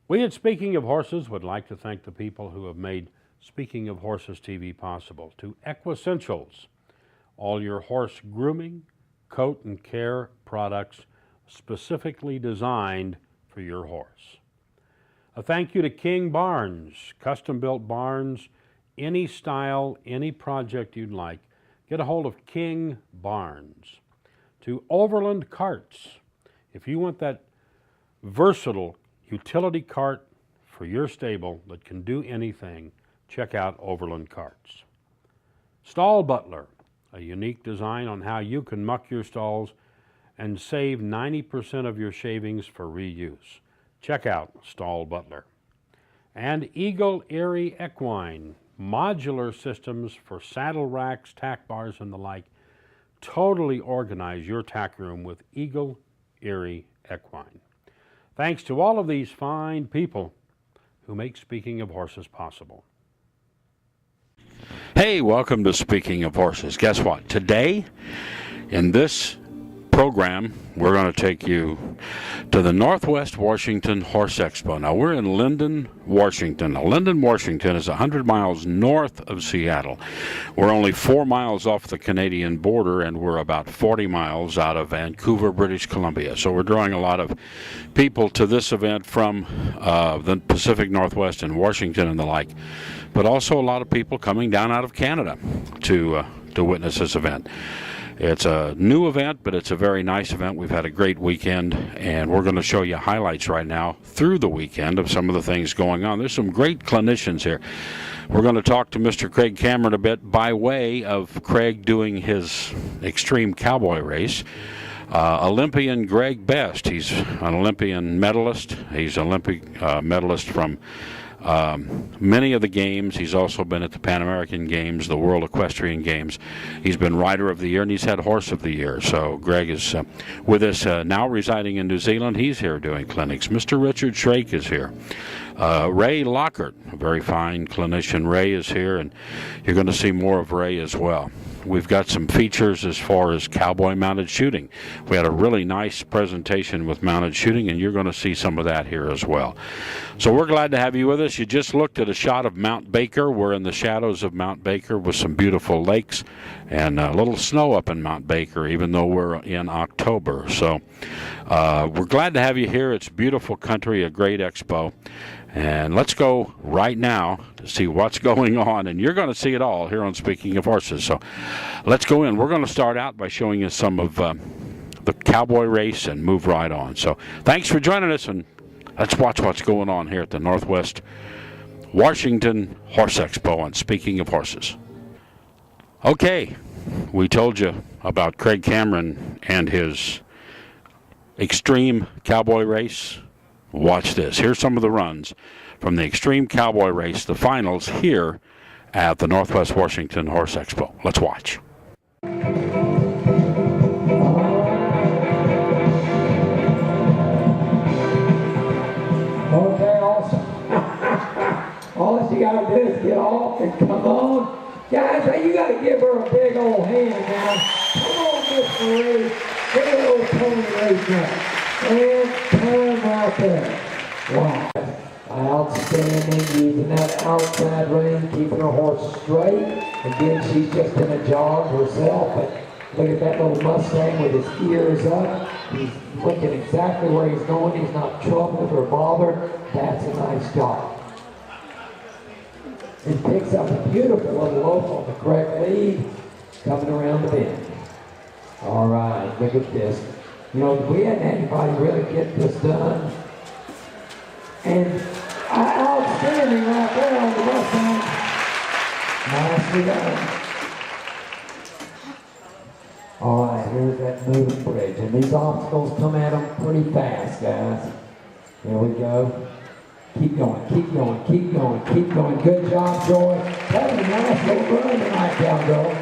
We at Speaking of Horses would like to thank the people who have made Speaking of Horses TV possible. To Equessentials, all your horse grooming, coat and care products specifically designed for your horse. A thank you to King Barns, custom-built barns, any style, any project you'd like. Get a hold of King Barns. To Overland Carts, if you want that versatile utility cart for your stable that can do anything, check out Overland Carts. Stall Butler, a unique design on how you can muck your stalls and save 90% of your shavings for reuse. Check out Stall Butler. And Eagle Erie Equine, modular systems for saddle racks, tack bars, and the like. Totally organize your tack room with Eagle Erie Equine. Thanks to all of these fine people who make Speaking of Horses possible. Hey, welcome to Speaking of Horses. Guess what? Today, in this program, we're going to take you to the Northwest Washington Horse Expo. Now, we're in Linden, Washington. Now, Linden, Washington is 100 miles north of Seattle. We're only 4 miles off the Canadian border, and we're about 40 miles out of Vancouver, British Columbia. So we're drawing a lot of people to this event from the Pacific Northwest and Washington and the like, but also a lot of people coming down out of Canada to witness this event. It's a new event, but it's a very nice event. We've had a great weekend, and we're going to show you highlights right now through the weekend of some of the things going on. There's some great clinicians here. We're going to talk to Mr. Craig Cameron a bit by way of Craig doing his extreme cowboy race. Olympian Greg Best, he's an Olympian medalist. He's an Olympic medalist from many of the games. He's also been at the Pan American Games, the World Equestrian Games. He's been Rider of the Year, and he's had Horse of the Year. So Greg is with us now, residing in New Zealand. He's here doing clinics. Mr. Richard Shrake is here. Raye Lochert, a very fine clinician. Raye is here, and you're going to see more of Raye as well. We've got some features as far as cowboy mounted shooting. We had a really nice presentation with mounted shooting, and you're going to see some of that here as well. So we're glad to have you with us. You just looked at a shot of Mount Baker. We're in the shadows of Mount Baker with some beautiful lakes and a little snow up in Mount Baker, even though we're in October. So we're glad to have you here. It's beautiful country, a great expo. And let's go right now to see what's going on. And you're going to see it all here on Speaking of Horses. So let's go in. We're going to start out by showing you some of the cowboy race and move right on. So thanks for joining us, and let's watch what's going on here at the Northwest Washington Horse Expo on Speaking of Horses. Okay, we told you about Craig Cameron and his extreme cowboy race. Watch this. Here's some of the runs from the Extreme Cowboy Race, the finals here at the Northwest Washington Horse Expo. Let's watch. Okay, all you got to do is get off and come on. Guys, you got to give her a big old hand now. Come on, Miss Marie. Give her a little pony race now. And turn right there. Wow. Outstanding, using that outside rein, keeping her horse straight. Again, she's just in a jog herself, but look at that little Mustang with his ears up. He's looking exactly where he's going. He's not troubled or bothered. That's a nice job. He picks up a beautiful little lope on the correct lead, coming around the bend. All right, look at this. You know, we hadn't anybody really get this done. And outstanding right there on the Mustang. Nicely done. All right, here's that moving bridge. And these obstacles come at them pretty fast, guys. Here we go. Keep going, keep going, keep going, keep going. Good job, Joy. That was a nice little run tonight, cowgirl.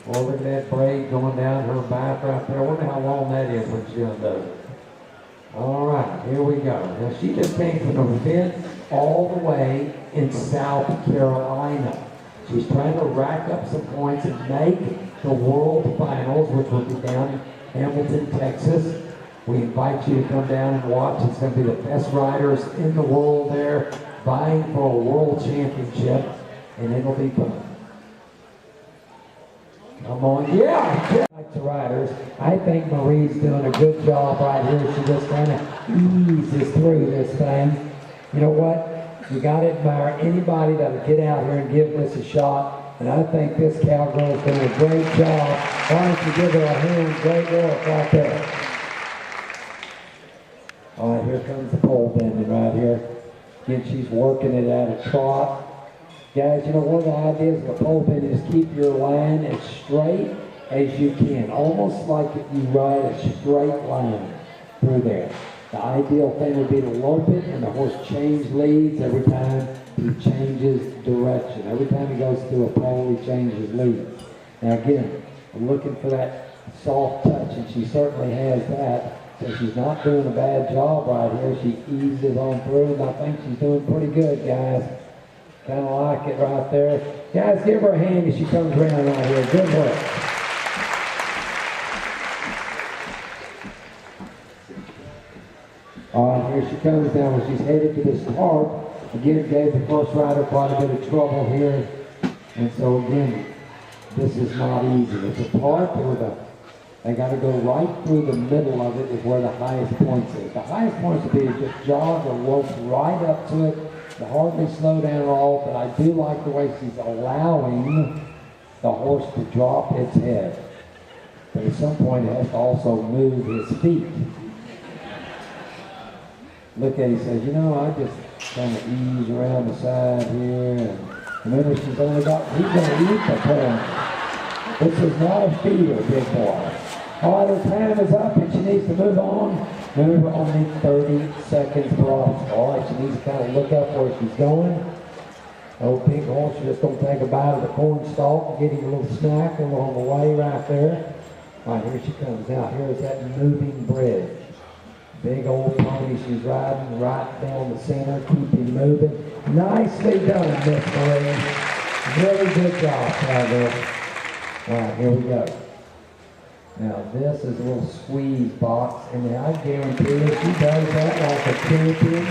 Well, look at that braid going down her back right there. I wonder how long that is when she undoes it. All right, here we go. Now, she just came from an event all the way in South Carolina. She's trying to rack up some points and make the World Finals, which will be down in Hamilton, Texas. We invite you to come down and watch. It's going to be the best riders in the world there vying for a world championship, and it'll be fun. Come on, yeah! Like the riders, I think Marie's doing a good job right here. She just kind of eases through this thing. You know what? You got to admire anybody that'll get out here and give this a shot. And I think this cowgirl's doing a great job. Why don't you give her a hand? Great work right there. All right, here comes the pole bending right here. Again, she's working it at a trot. Guys, you know, one of the ideas of the pole bending is keep your line as straight as you can. Almost like if you ride a straight line through there. The ideal thing would be to lope it and the horse change leads every time he changes direction. Every time he goes through a pole, he changes leads. Now again, I'm looking for that soft touch, and she certainly has that. So she's not doing a bad job right here. She eases on through, and I think she's doing pretty good, guys. Kind of like it right there. Guys, give her a hand as she comes around right here. Good work. All right, here she comes now when she's headed to this tarp. Again, it gave the first rider quite a bit of trouble here. And so again, this is not easy. It's a tarp with they got to go right through the middle of it is where the highest points is. The highest points would be to just jog the rope right up to it, to hardly slow down at all, but I do like the way she's allowing the horse to drop its head. But at some point it has to also move his feet. Look at, he says, you know, I just kind of ease around the side here, and remember she's only got, he's going to eat the point. This is not a feeder, big boy. All right, her time is up and she needs to move on. Remember, only 30 seconds per obstacle. All right, she needs to kind of look up where she's going. Old pink horse, she's just going to take a bite of the corn stalk and get him a little snack along the way right there. All right, here she comes. Now, here's that moving bridge. Big old pony she's riding right down the center, keep him moving. Nicely done, Miss Marie. Really good job, Cowgirl. All right, here we go. Now this is a little squeeze box, and I guarantee you she does that like a champion.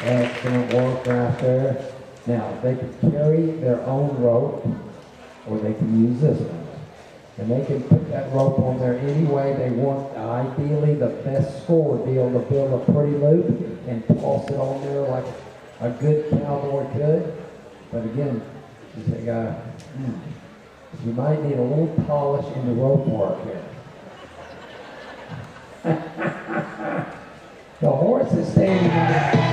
Excellent work right there. Now they can carry their own rope, or they can use this one. And they can put that rope on there any way they want. Ideally, the best score would be able to build a pretty loop and toss it on there like a good cowboy could. But again, she's a guy. You might need a little polish in the rope work here. The horse is standing there.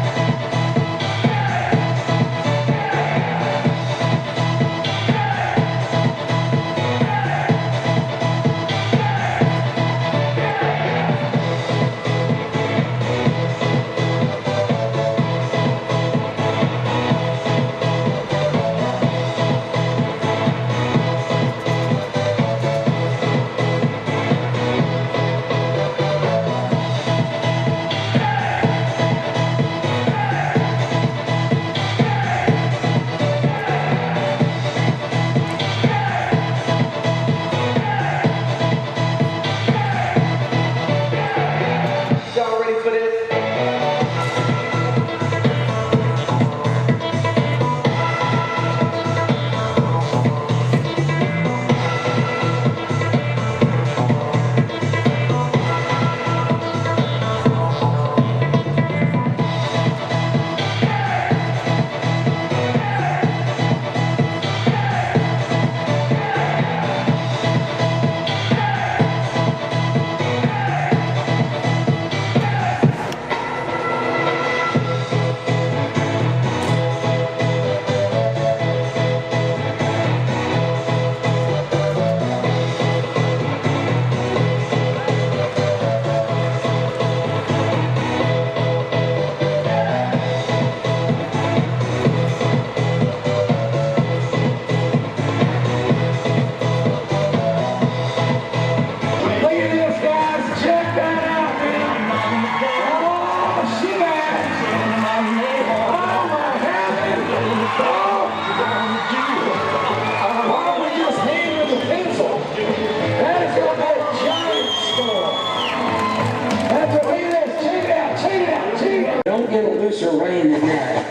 Don't get a looser rein than that.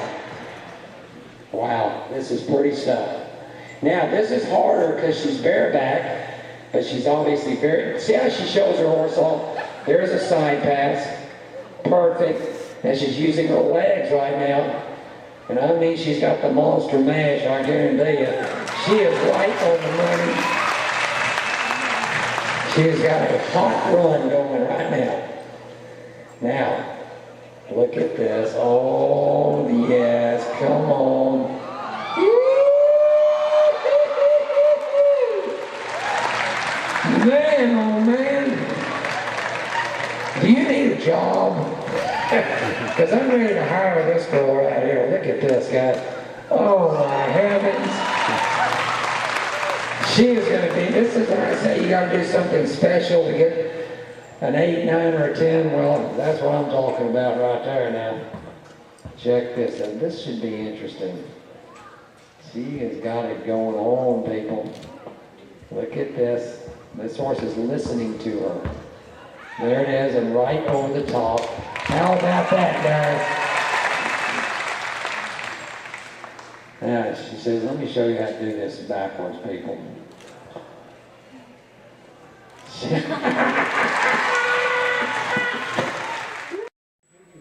Wow, this is pretty stuff. Now, this is harder because she's bareback, but she's obviously very... See how she shows her horse off? There's a side pass. Perfect. And she's using her legs right now. And I mean, she's got the monster mash, I guarantee you. She is right on the money. She's got a hot run going right now. Now, look at this. Oh, yes, come on. Man, oh man. Do you need a job? Because I'm ready to hire this girl right here. Look at this guy. Oh my heavens. She is going to be, this is when I say you got to do something special to get an 8, 9, or a 10. Well, that's what I'm talking about right there now. Check this out. This should be interesting. She has got it going on, people. Look at this. This horse is listening to her. There it is, and right over the top. How about that, guys? Now, she says, let me show you how to do this backwards, people.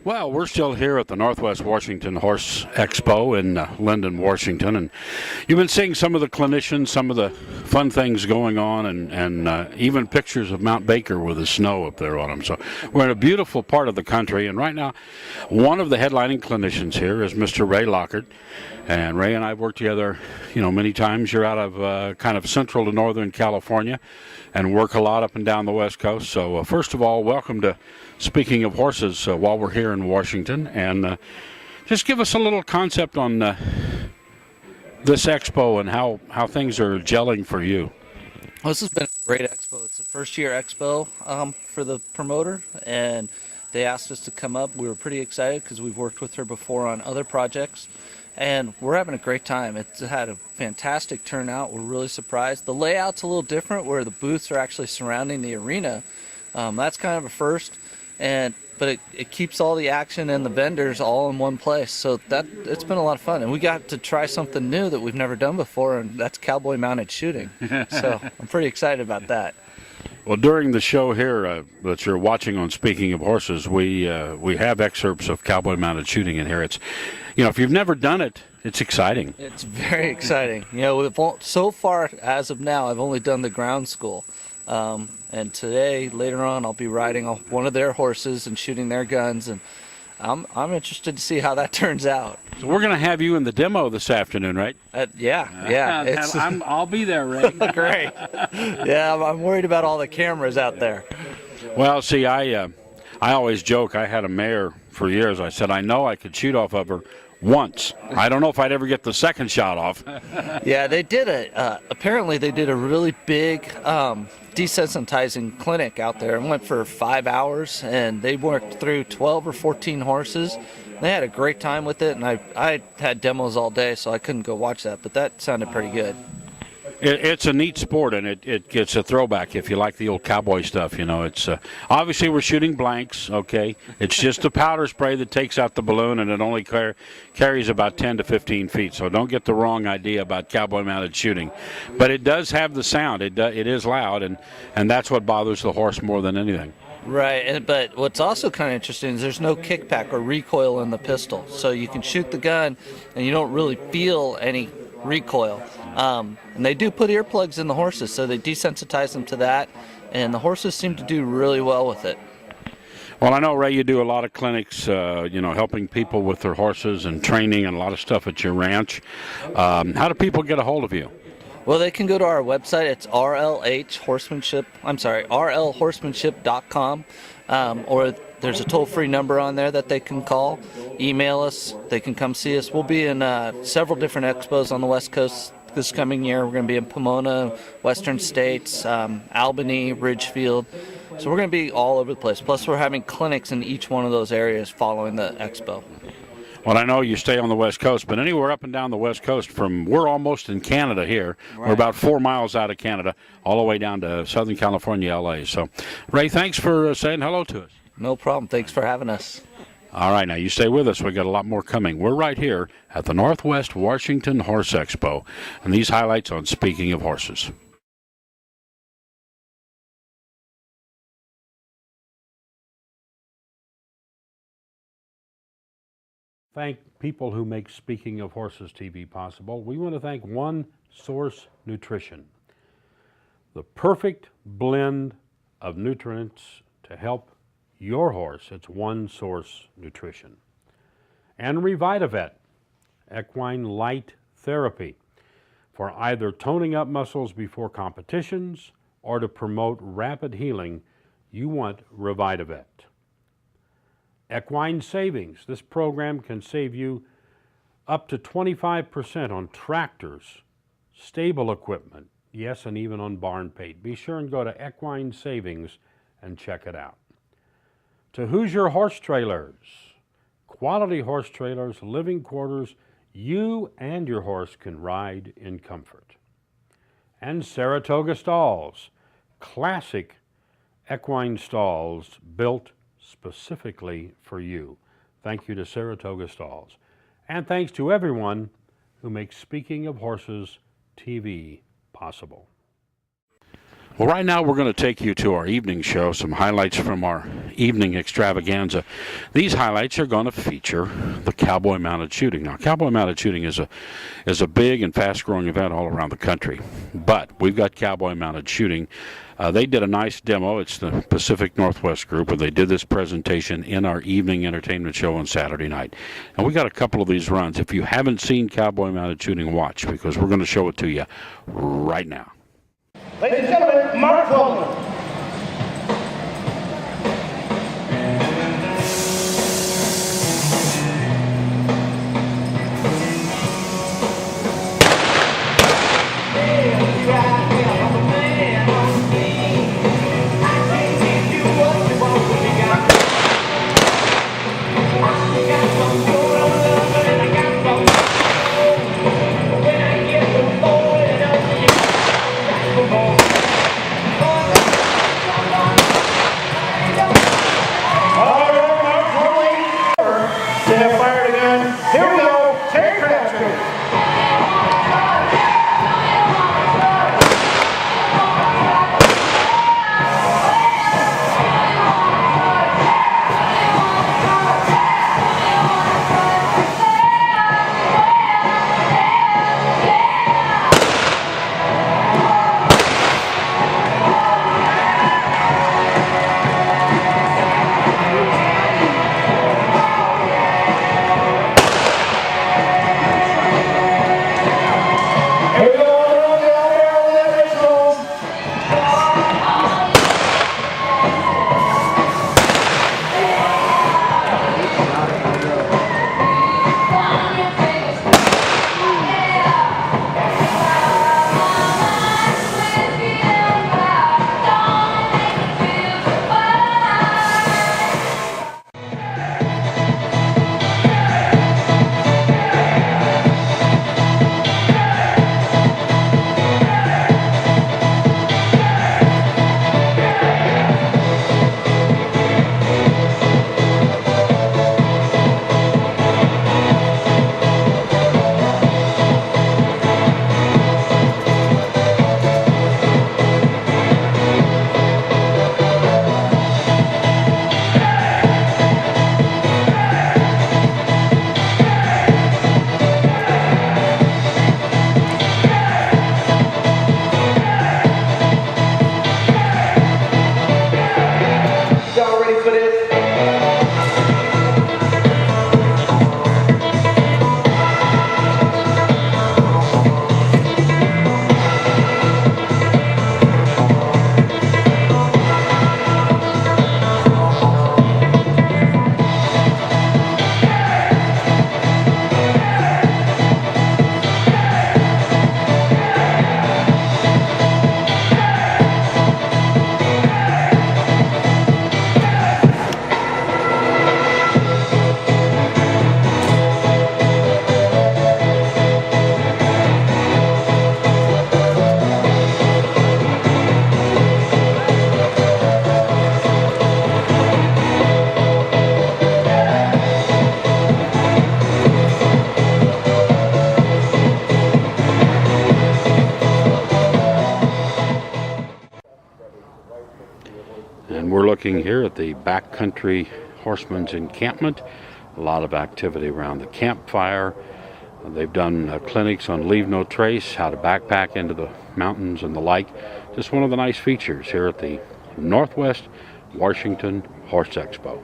Well, we're still here at the Northwest Washington Horse Expo in Linden, Washington, and you've been seeing some of the clinicians, some of the fun things going on, and even pictures of Mount Baker with the snow up there on them. So we're in a beautiful part of the country, and right now, one of the headlining clinicians here is Mr. Raye Lochert. And Raye and I have worked together, many times. You're out of kind of central to northern California and work a lot up and down the West Coast. So first of all, welcome to Speaking of Horses while we're here in Washington. And just give us a little concept on this expo and how things are gelling for you. Well, this has been a great expo. It's a first-year expo for the promoter, and they asked us to come up. We were pretty excited because we've worked with her before on other projects. And we're having a great time. It's had a fantastic turnout. We're really surprised. The layout's a little different where the booths are actually surrounding the arena. That's kind of a first. But it keeps all the action and the vendors all in one place. So it's been a lot of fun. And we got to try something new that we've never done before, and that's cowboy mounted shooting. So I'm pretty excited about that. Well, during the show here that you're watching on Speaking of Horses, we have excerpts of cowboy mounted shooting in here. It's, if you've never done it, it's exciting. It's very exciting. So far as of now, I've only done the ground school. And today, later on, I'll be riding one of their horses and shooting their guns, and I'm interested to see how that turns out. So we're going to have you in the demo this afternoon, right? Yeah. I'll be there, Ray. Great. Yeah, I'm worried about all the cameras out there. Well, see, I always joke. I had a mare for years. I said I know I could shoot off of her once. I don't know if I'd ever get the second shot off. Yeah, they did apparently they did a really big desensitizing clinic out there. It went for 5 hours, and they worked through 12 or 14 horses. They had a great time with it, and I had demos all day, so I couldn't go watch that, but that sounded pretty good. It's a neat sport, and it gets a throwback if you like the old cowboy stuff. It's obviously we're shooting blanks, okay? It's just a powder spray that takes out the balloon, and it only carries about 10 to 15 feet. So don't get the wrong idea about cowboy-mounted shooting. But it does have the sound. It is loud, and that's what bothers the horse more than anything. Right, but what's also kind of interesting is there's no kickback or recoil in the pistol. So you can shoot the gun, and you don't really feel any recoil. And they do put earplugs in the horses, so they desensitize them to that, and the horses seem to do really well with it. Well, I know, Ray, you do a lot of clinics, helping people with their horses and training and a lot of stuff at your ranch. How do people get a hold of you? Well, they can go to our website. It's rlhorsemanship.com, or there's a toll-free number on there that they can call. Email us. They can come see us. We'll be in several different expos on the West Coast this coming year. We're going to be in Pomona, Western States, Albany, Ridgefield. So we're going to be all over the place. Plus, we're having clinics in each one of those areas following the expo. Well, I know you stay on the West Coast, but anywhere up and down the West Coast, we're almost in Canada here. Right. We're about 4 miles out of Canada, all the way down to Southern California, LA. So, Ray, thanks for saying hello to us. No problem. Thanks for having us. All right, now you stay with us. We got a lot more coming. We're right here at the Northwest Washington Horse Expo, and these highlights on Speaking of Horses. Thank people who make Speaking of Horses TV possible. We want to thank One Source Nutrition, the perfect blend of nutrients to help your horse. It's One Source Nutrition. And Revitavet, equine light therapy, for either toning up muscles before competitions or to promote rapid healing. You want Revitavet. Equine Savings. This program can save you up to 25% on tractors, stable equipment, yes, and even on barn paint. Be sure and go to Equine Savings and check it out. To Hoosier Horse Trailers. Quality horse trailers, living quarters, you and your horse can ride in comfort. And Saratoga Stalls. Classic equine stalls built specifically for you. Thank you to Saratoga Stalls. And thanks to everyone who makes Speaking of Horses TV possible. Well, right now we're going to take you to our evening show, some highlights from our evening extravaganza. These highlights are going to feature the cowboy mounted shooting. Now, cowboy mounted shooting is a big and fast-growing event all around the country, but we've got cowboy mounted shooting. They did a nice demo. It's the Pacific Northwest group, and they did this presentation in our evening entertainment show on Saturday night. And we got a couple of these runs. If you haven't seen cowboy mounted shooting, watch, because we're going to show it to you right now. Ladies and gentlemen, Mark Coleman. When I get the boy, I don't see you. looking here at the backcountry horseman's encampment. A lot of activity around the campfire. They've done clinics on leave no trace, how to backpack into the mountains and the like. Just one of the nice features here at the Northwest Washington Horse Expo.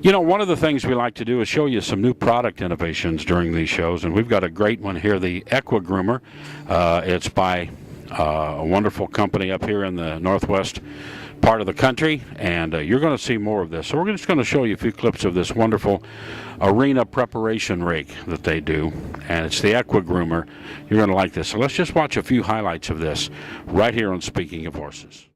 You know, one of the things we like to do is show you some new product innovations during these shows, and we've got a great one here, the Equa Groomer. It's by a wonderful company up here in the northwest part of the country, and you're going to see more of this. So we're just going to show you a few clips of this wonderful arena preparation rake that they do, and it's the Equa Groomer. You're going to like this. So let's just watch a few highlights of this right here on Speaking of Horses.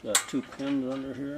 Got 2 pins under here.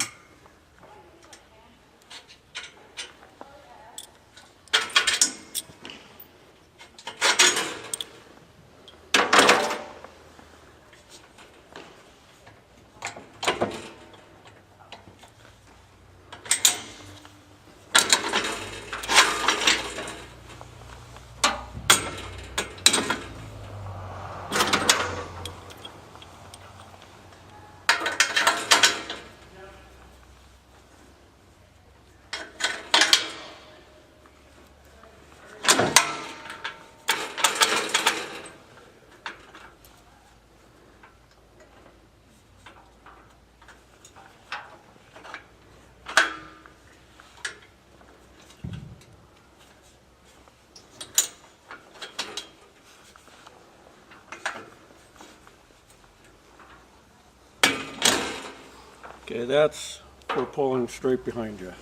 Okay, that's for pulling straight behind you.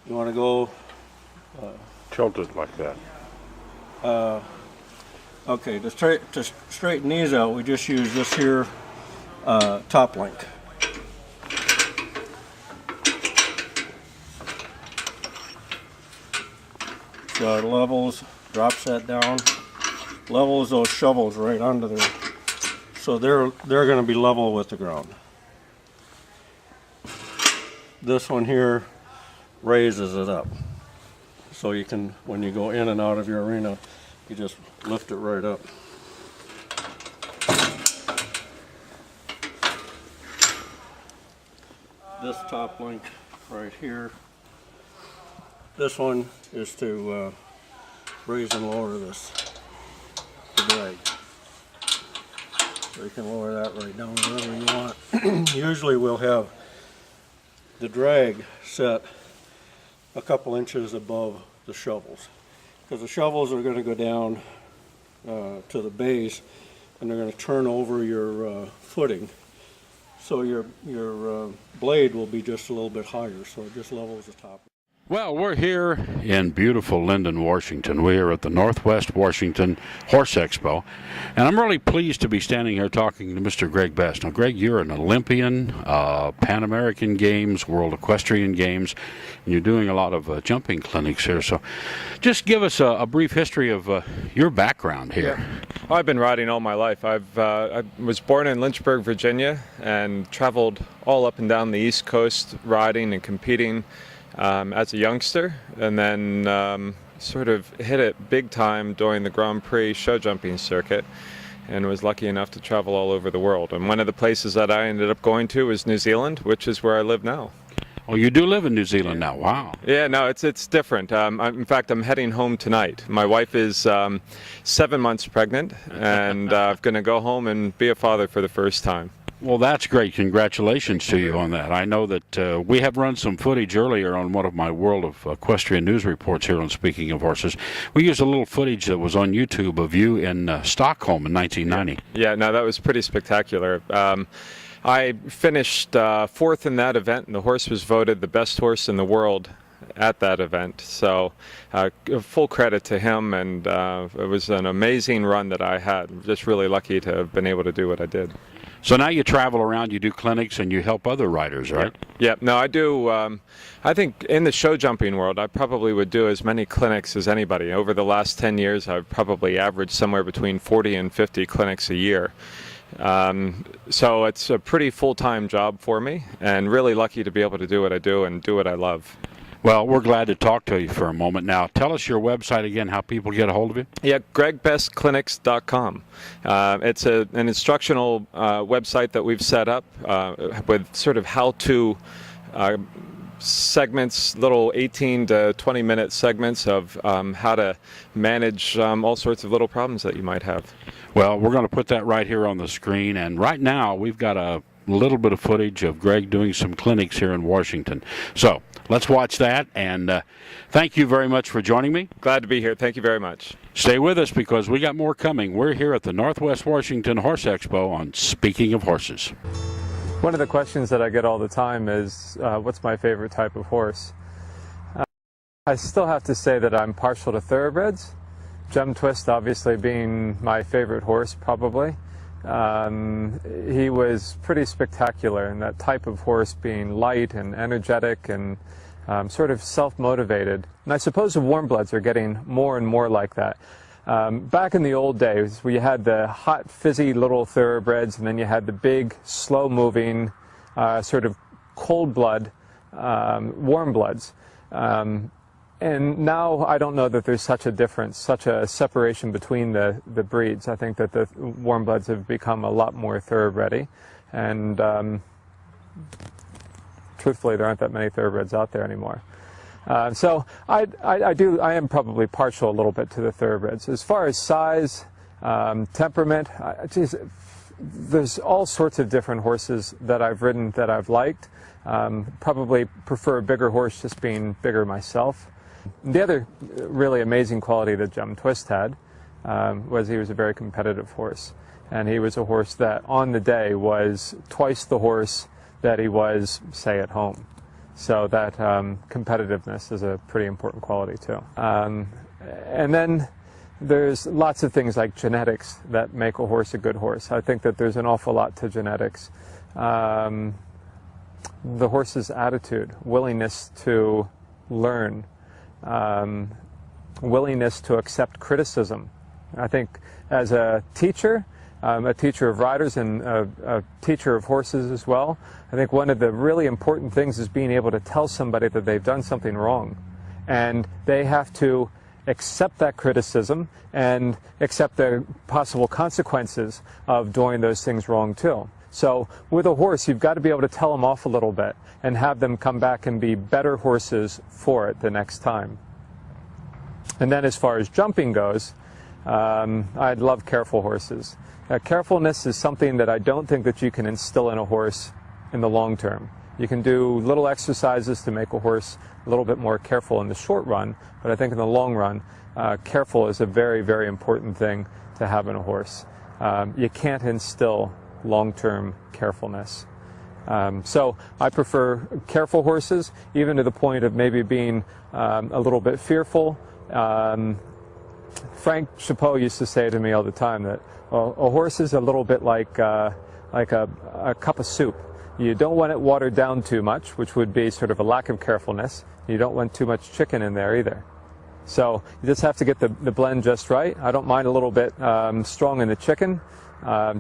You want to go Tilted like that. okay, to straighten these out, we just use this here top link. So it levels, drops that down, levels those shovels right under there. So they're going to be level with the ground. This one here raises it up. So you can, when you go in and out of your arena, you just lift it right up. This top link right here, this one is to raise and lower this, the drag. So you can lower that right down wherever you want. Usually we'll have the drag set a couple inches above the shovels, because the shovels are going to go down to the base and they're going to turn over your footing, so your blade will be just a little bit higher, so it just levels the top. Well, we're here in beautiful Linden, Washington. We are at the Northwest Washington Horse Expo, and I'm really pleased to be standing here talking to Mr. Greg Best. Now, Greg, you're an Olympian, Pan American Games, World Equestrian Games, and you're doing a lot of jumping clinics here. So just give us a brief history of your background here. Yeah. Well, I've been riding all my life. I was born in Lynchburg, Virginia, and traveled all up and down the East Coast riding and competing as a youngster, and then sort of hit it big time during the Grand Prix show jumping circuit, and was lucky enough to travel all over the world. And one of the places that I ended up going to was New Zealand, which is where I live now. Oh, you do live in New Zealand now. Wow. Yeah, no, it's different. In fact, I'm heading home tonight. My wife is 7 months pregnant, and I'm going to go home and be a father for the first time. Well, that's great. Congratulations to you on that. I know that we have run some footage earlier on one of my World of Equestrian News reports here on Speaking of Horses. We used a little footage that was on YouTube of you in Stockholm in 1990. Yeah, no, that was pretty spectacular. I finished 4th in that event, and the horse was voted the best horse in the world at that event. So full credit to him, and it was an amazing run that I had. I'm just really lucky to have been able to do what I did. So now you travel around, you do clinics, and you help other riders, right? Yeah, no, I do. I think in the show jumping world, I probably would do as many clinics as anybody. Over the last 10 years, I've probably averaged somewhere between 40 and 50 clinics a year. So it's a pretty full-time job for me, and really lucky to be able to do what I do and do what I love. Well, we're glad to talk to you for a moment. Now, tell us your website again, how people get a hold of you. Yeah, gregbestclinics.com. It's an instructional website that we've set up with sort of how-to segments, little 18 to 20-minute segments of how to manage all sorts of little problems that you might have. Well, we're going to put that right here on the screen, and right now we've got a little bit of footage of Greg doing some clinics here in Washington. So let's watch that, and thank you very much for joining me. Glad to be here. Thank you very much. Stay with us because we got more coming. We're here at the Northwest Washington Horse Expo on Speaking of Horses. One of the questions that I get all the time is, what's my favorite type of horse? I still have to say that I'm partial to thoroughbreds. Gem Twist obviously being my favorite horse, probably. He was pretty spectacular, and that type of horse being light and energetic and sort of self-motivated. And I suppose the warm bloods are getting more and more like that. Back in the old days, where you had the hot, fizzy little thoroughbreds, and then you had the big, slow-moving, sort of cold blood, warm bloods. And now I don't know that there's such a difference, such a separation between the breeds. I think that the warm bloods have become a lot more thoroughbredy, and truthfully, there aren't that many thoroughbreds out there anymore. So I am probably partial a little bit to the thoroughbreds. As far as size, temperament, there's all sorts of different horses that I've ridden that I've liked. Probably prefer a bigger horse just being bigger myself. The other really amazing quality that Gem Twist had was he was a very competitive horse. And he was a horse that on the day was twice the horse that he was, say, at home. So that competitiveness is a pretty important quality too. And then there's lots of things like genetics that make a horse a good horse. I think that there's an awful lot to genetics. The horse's attitude, willingness to learn, willingness to accept criticism. I think as a teacher of riders and a teacher of horses as well, I think one of the really important things is being able to tell somebody that they've done something wrong. And they have to accept that criticism and accept the possible consequences of doing those things wrong too. So with a horse, you've got to be able to tell them off a little bit and have them come back and be better horses for it the next time. And then as far as jumping goes, I love careful horses. Carefulness is something that I don't think that you can instill in a horse in the long term. You can do little exercises to make a horse a little bit more careful in the short run, but I think in the long run, careful is a very, very important thing to have in a horse. You can't instill long-term carefulness. So I prefer careful horses, even to the point of maybe being a little bit fearful. Frank Chapeau used to say to me all the time that, well, a horse is a little bit like a cup of soup. You don't want it watered down too much, which would be sort of a lack of carefulness. You don't want too much chicken in there either. So you just have to get the blend just right. I don't mind a little bit strong in the chicken,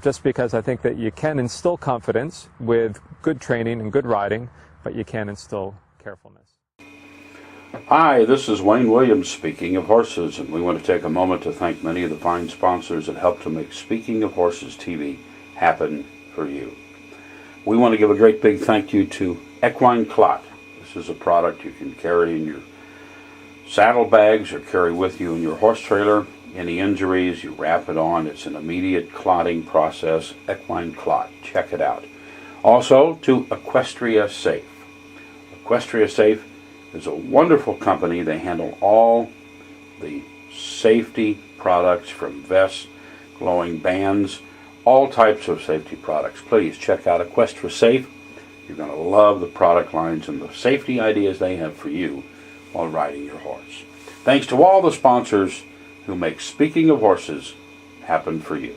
just because I think that you can instill confidence with good training and good riding, but you can't instill carefulness. Hi, this is Wayne Williams, Speaking of Horses, and we want to take a moment to thank many of the fine sponsors that help to make Speaking of Horses TV happen for you. We want to give a great big thank you to Equine Clot. This is a product you can carry in your saddlebags or carry with you in your horse trailer. Any injuries, you wrap it on. It's an immediate clotting process. Equine Clot. Check it out. Also to Equestria Safe. Equestria Safe is a wonderful company. They handle all the safety products from vests, glowing bands, all types of safety products. Please check out Equestria Safe. You're going to love the product lines and the safety ideas they have for you while riding your horse. Thanks to all the sponsors who make Speaking of Horses happen for you.